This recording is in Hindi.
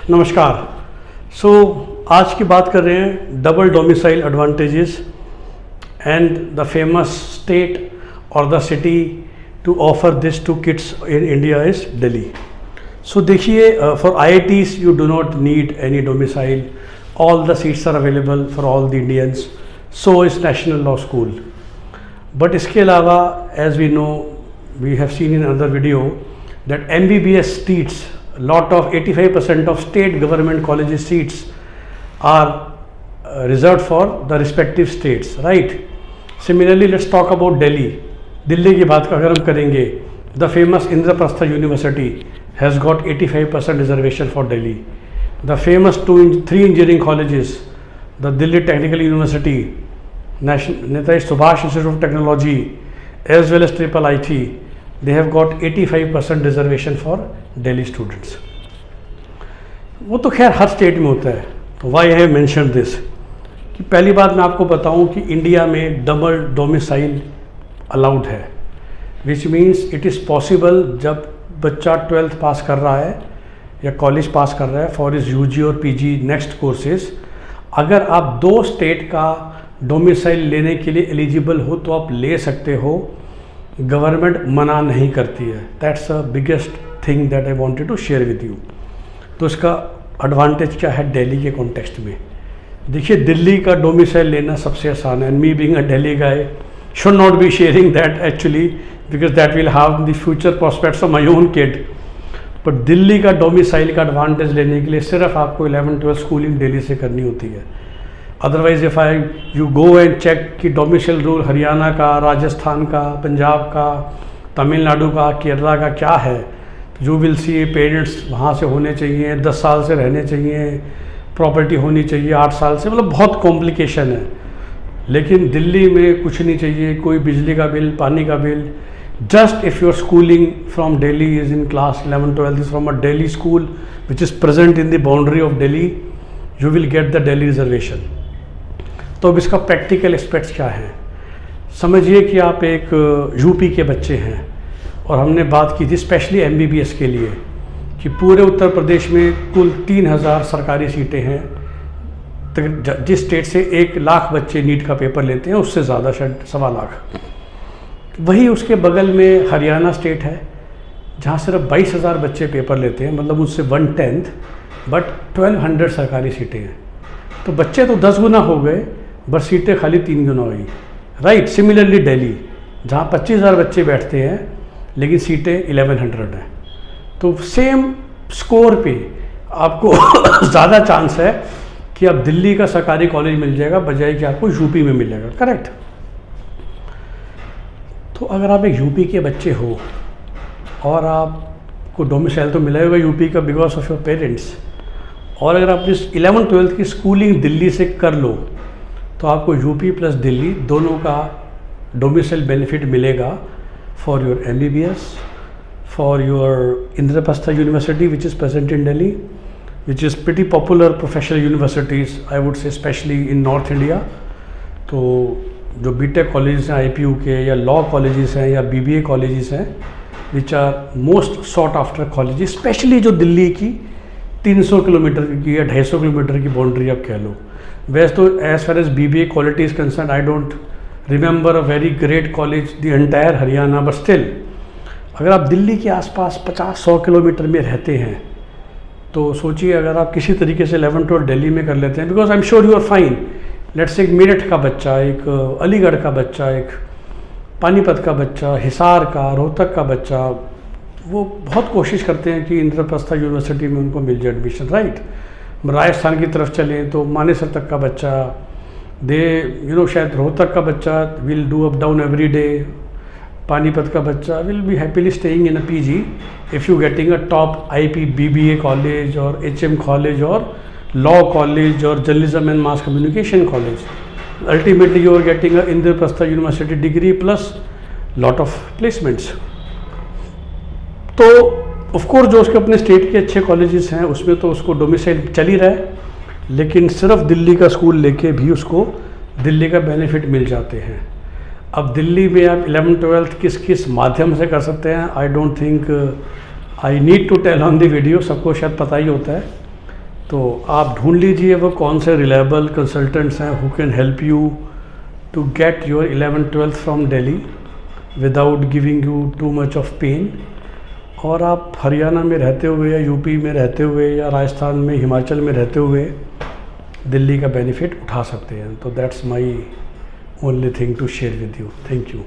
नमस्कार। आज की बात कर रहे हैं double domicile advantages and the famous state और the city to offer this to kids in India is Delhi. देखिए, for IITs you do not need any domicile, all the seats are available for all the Indians, so is national law school. But इसके अलावा as we know, we have seen in another video that MBBS seats, lot of 85% of state government colleges seats are reserved for the respective states, right? Similarly, let's talk about Delhi. Delhi की बात अगर हम करेंगे, the famous Indraprastha University has got 85% reservation for Delhi. The famous 3 engineering colleges, the Delhi Technical University, Netaji Subhash Institute of Technology, as well as Triple IT, they have got 85% reservation for Delhi students. वो तो खैर हर स्टेट में होता है। तो why I have mention this कि पहली बात मैं आपको बताऊं कि इंडिया में डबल डोमिसाइल अलाउड है, which means it is possible जब बच्चा 12th पास कर रहा है या कॉलेज पास कर रहा है फॉर इज UG और PG नेक्स्ट कोर्सेज, अगर आप 2 स्टेट का डोमिसाइल लेने के लिए एलिजिबल हो तो आप ले सकते हो, गवर्नमेंट मना नहीं करती है। That's a biggest thing that I wanted to share with you. तो इसका एडवांटेज क्या है दिल्ली के कॉन्टेक्स्ट में? देखिए, दिल्ली का डोमिसाइल लेना सबसे आसान है, and me being a Delhi guy should not be sharing that actually, because that will have the future prospects of my own kid. But Delhi का डोमिसाइल का एडवांटेज लेने के लिए सिर्फ आपको 11th-12th स्कूलिंग दिल्ली से करनी होती है। Otherwise if you go and check कि डोमिसाइल रूल हरियाणा का, राजस्थान का, पंजाब का, तमिलनाडु का, केरला का क्या है, यू विल सी पेरेंट्स वहाँ से होने चाहिए, 10 साल से रहने चाहिए, प्रॉपर्टी होनी चाहिए 8 साल से, मतलब बहुत कॉम्प्लिकेशन है। लेकिन दिल्ली में कुछ नहीं चाहिए, कोई बिजली का बिल, पानी का bill. Just if your schooling from Delhi is in class 11th-12th is from a Delhi school which is present in the boundary of Delhi, you will get the Delhi reservation. तो अब इसका प्रैक्टिकल एस्पेक्ट्स क्या है? समझिए कि आप एक यूपी के बच्चे हैं और हमने बात की थी स्पेशली MBBS के लिए कि पूरे उत्तर प्रदेश में कुल 3000 सरकारी सीटें हैं। तो जिस स्टेट से 1 लाख बच्चे नीट का पेपर लेते हैं, उससे ज़्यादा शायद 1.25 लाख। वही उसके बगल में हरियाणा स्टेट है जहाँ सिर्फ 22,000 बच्चे पेपर लेते हैं, मतलब उससे 1/10, बट 1200 सरकारी सीटें हैं। तो बच्चे तो 10 गुना हो गए, बट सीटें खाली 3 गुना हुई, राइट? सिमिलरली दिल्ली जहाँ 25,000 बच्चे बैठते हैं लेकिन सीटें 1100 हैं। तो सेम स्कोर पे आपको ज़्यादा चांस है कि आप दिल्ली का सरकारी कॉलेज मिल जाएगा बजाय कि आपको यूपी में मिल जाएगा, करेक्ट? तो अगर आप एक यूपी के बच्चे हो और आपको डोमिसाइल तो मिला होगा यूपी का बिकॉज ऑफ योर पेरेंट्स, और अगर आप इस 11th-12th की स्कूलिंग दिल्ली से कर लो तो आपको यूपी प्लस दिल्ली दोनों का डोमिसाइल बेनिफिट मिलेगा for your MBBS, for your Indraprastha University which is present in Delhi, which is pretty popular professional universities, I would say especially in North India. तो जो BTech कॉलेज हैं IPU के, या लॉ कॉलेजेस हैं, या BBA कॉलेजेस हैं, which are most sought after colleges, specially जो दिल्ली की 300 किलोमीटर की या 250 किलोमीटर की बाउंड्री आप कह लो। वैसे तो as far as BBA quality is concern, I don't remember a very great college the entire Haryana, but still अगर आप दिल्ली के आसपास 50-100 किलोमीटर में रहते हैं तो सोचिए अगर आप किसी तरीके से 11th-12th दिल्ली में कर लेते हैं, because I am sure you are fine. Let's say एक मेरठ का बच्चा, एक अलीगढ़ का बच्चा, एक पानीपत का बच्चा, हिसार का, रोहतक का बच्चा, वो बहुत कोशिश करते हैं कि इंद्रप्रस्था यूनिवर्सिटी में उनको मिल जाए एडमिशन, राइट? राजस्थान की तरफ चलें तो मानेसर तक का बच्चा, शायद रोहतक का बच्चा will do up down every day, Panipat का बच्चा will be happily staying in a PG if you getting a top IP BBA college और HM कॉलेज और लॉ कॉलेज और journalism and mass communication college. Ultimately you are getting a Indraprastha university degree plus lot of placements. तो ऑफ कोर्स जो उसके अपने स्टेट के अच्छे कॉलेजेस हैं उसमें तो उसको डोमिसाइल चल ही रहा है, लेकिन सिर्फ दिल्ली का स्कूल लेके भी उसको दिल्ली का बेनिफिट मिल जाते हैं। अब दिल्ली में आप 11th-12th किस किस माध्यम से कर सकते हैं, I don't think I need to tell on the video, सबको शायद पता ही होता है। तो आप ढूंढ लीजिए वो कौन से रिलायबल कंसल्टेंट्स हैं who can help you to get your 11th-12th from Delhi without giving you too much of pain. और आप हरियाणा में रहते हुए या यूपी में रहते हुए या राजस्थान में हिमाचल में रहते हुए दिल्ली का बेनिफिट उठा सकते हैं। तो that's my only thing to share with you. Thank you.